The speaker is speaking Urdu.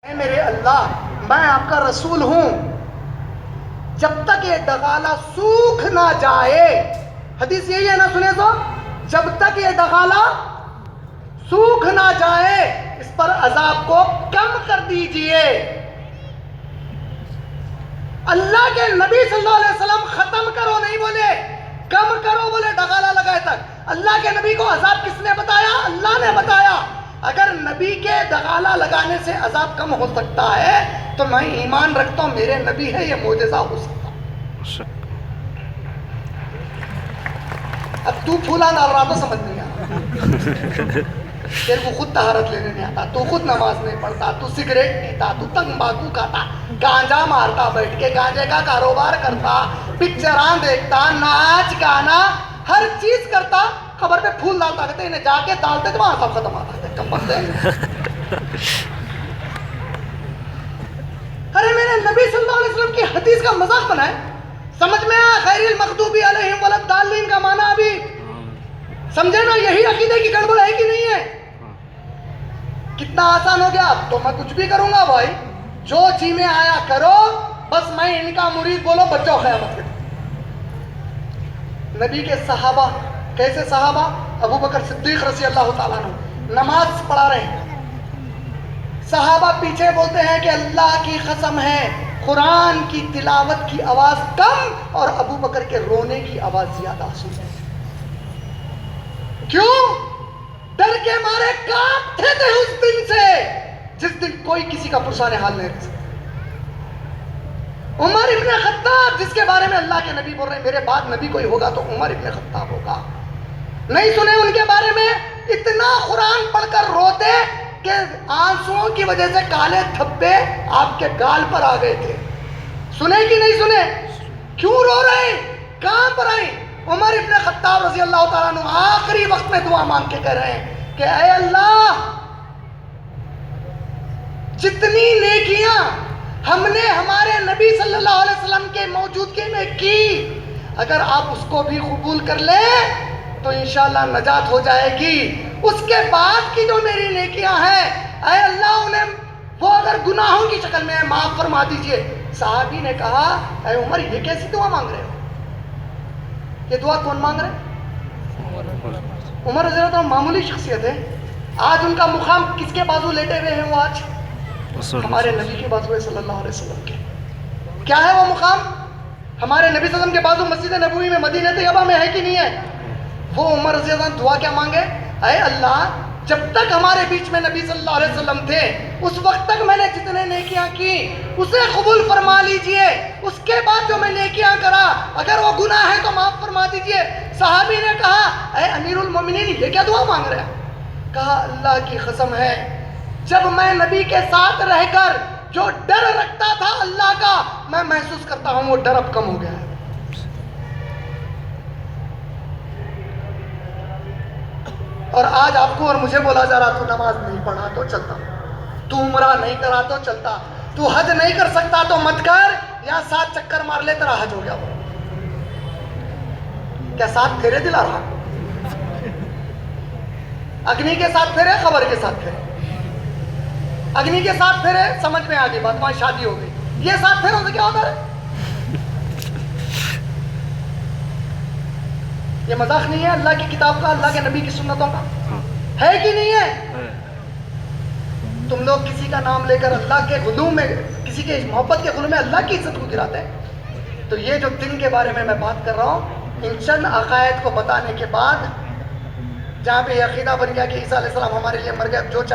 اے میرے اللہ، میں آپ کا رسول ہوں، جب تک یہ ڈغالہ سوکھ نہ جائے، حدیث یہی ہے نا، سنے تو، جب تک یہ ڈغالہ سوکھ نہ جائے اس پر عذاب کو کم کر دیجئے۔ اللہ کے نبی صلی اللہ علیہ وسلم ختم کرو نہیں بولے، کم کرو بولے، ڈغالہ لگائے تک۔ اللہ کے نبی کو عذاب کس نے بتایا؟ اللہ نے بتایا۔ اگر نبی کے ڈغالہ لگانے سے عذاب کم ہو سکتا ہے تو میں ایمان رکھتا ہوں میرے نبی ہے، یہ معجزہ ہو سکتا ہے۔ اب تو پھولا ڈال رہا تو سمجھ نہیں آ رہا، تیرے کو خود طہارت لینے نہیں آتا، تو خود نماز نہیں پڑھتا، تو سگریٹ پیتا، تو تمباکو کھاتا، گانجا مارتا، بیٹھ کے گانجے کا کاروبار کرتا، پکچراں دیکھتا، ناچ گانا ہر چیز کرتا، خبر پہ پھول ڈالتا، کہتے انہیں جا کے ڈالتے تو وہاں سب ختم آتا ہے، کم بخت ہے۔ ارے میرے نبی صلی اللہ علیہ وسلم کی حدیث کا مذاق بنائے، سمجھ میں آیا؟ غیر المغضوب علیہم ولا الضالین کا معنی ابھی سمجھے نا؟ یہی عقیدے کی گڑبڑ ہے کہ نہیں ہے؟ کتنا آسان ہو گیا، اب تو میں کچھ بھی کروں گا بھائی، جو جی میں آیا کرو، بس میں ان کا مرید، بولو بچو قیامت کے۔ نبی کے صحابہ کیسے صحابہ؟ ابو بکر صدیق رضی اللہ تعالیٰ عنہ نماز پڑھا رہے ہیں، صحابہ پیچھے بولتے ہیں کہ اللہ کی قسم ہے قرآن کی تلاوت کی آواز کم اور ابو بکر کے رونے کی آواز زیادہ سنتے ہیں۔ کیوں؟ ڈر کے مارے کانپتے تھے اس دن سے جس دن کوئی کسی کا پرسان حال نہیں رہ سکتا۔ عمر ابن خطاب جس کے بارے میں اللہ کے نبی بول رہے ہیں میرے بعد نبی کوئی ہوگا تو عمر ابن خطاب ہوگا، نہیں سنے ان کے بارے میں؟ اتنا قرآن پڑھ کر روتے کہ آنسوؤں کی وجہ سے کالے دھبے آپ کے گال پر آ گئے تھے، سنے کہ نہیں سنے؟ کیوں رو رہے ہیں؟ کہاں پر آئیں؟ عمر ابن خطاب رضی اللہ تعالیٰ عنہ آخری وقت میں دعا مانگ کے کہہ رہے ہیں کہ اے اللہ، جتنی نیکیاں ہم نے ہمارے نبی صلی اللہ علیہ وسلم کے موجودگی میں کی، اگر آپ اس کو بھی قبول کر لیں تو انشاءاللہ نجات ہو جائے گی۔ اس کے بعد کی جو میری نیکیاں ہیں اے اللہ انہیں وہ اگر گناہوں کی شکل میں معاف فرما دیجئے۔ صحابی نے کہا اے عمر یہ کیسی دعا مانگ رہے ہو؟ یہ دعا کون مانگ رہے؟ عمر رضی اللہ عنہ معمولی شخصیت ہے، آج ان کا مقام کس کے بازو لیٹے ہوئے ہیں؟ وہ آج ہمارے نبی کے بازو ہے صلی اللہ علیہ وسلم کے۔ کیا ہے وہ مقام؟ ہمارے نبی صلی اللہ علیہ وسلم کے بازو مسجد نبوی میں مدینہ طیبہ میں ہے کہ نہیں ہے؟ وہ عمر رضی اللہ عنہ دعا کیا مانگے؟ اے اللہ، جب تک ہمارے بیچ میں نبی صلی اللہ علیہ وسلم تھے اس وقت تک میں نے جتنے نیکیاں کی اسے قبول فرما لیجئے، اس کے بعد جو میں نیکیاں کرا اگر وہ گناہ ہے تو معاف فرما دیجئے۔ صحابی نے کہا اے امیر المومنین یہ کیا دعا مانگ رہے ہیں؟ کہا اللہ کی قسم ہے جب میں نبی کے ساتھ رہ کر جو ڈر رکھتا تھا اللہ کا، میں محسوس کرتا ہوں وہ ڈر اب کم ہو گیا ہے۔ اور آج آپ کو اور مجھے بولا جا رہا تو نماز نہیں پڑھا تو چلتا، تو عمرہ نہیں کرا تو چلتا، تو حج نہیں کر سکتا تو مت کر، یا 7 چکر مار لے تیرا حج ہو گیا۔ کیا 7 پھیرے دلا رہا؟ اگنی کے 7 پھیرے، خبر کے 7 پھیرے۔ اگنی کے 7 پھیرے سمجھ میں آگئی بات، وہاں شادی ہو گئی۔ یہ 7 پھیروں سے کیا ہوتا ہے؟ یہ مذاق نہیں ہے اللہ کی کتاب کا، اللہ کے نبی کی سنتوں کا، ہے کہ نہیں ہے؟ تم لوگ کسی کا نام لے کر اللہ کے غلو میں، کسی کے محبت کے غلو میں اللہ کی عزت کو گراتے ہیں۔ تو یہ جو دن کے بارے میں بات کر رہا ہوں، ان چند عقائد کو بتانے کے بعد جہاں پہ یہ عقیدہ بن گیا کہ عیسیٰ علیہ السلام ہمارے لیے مر گئے، جو چاہے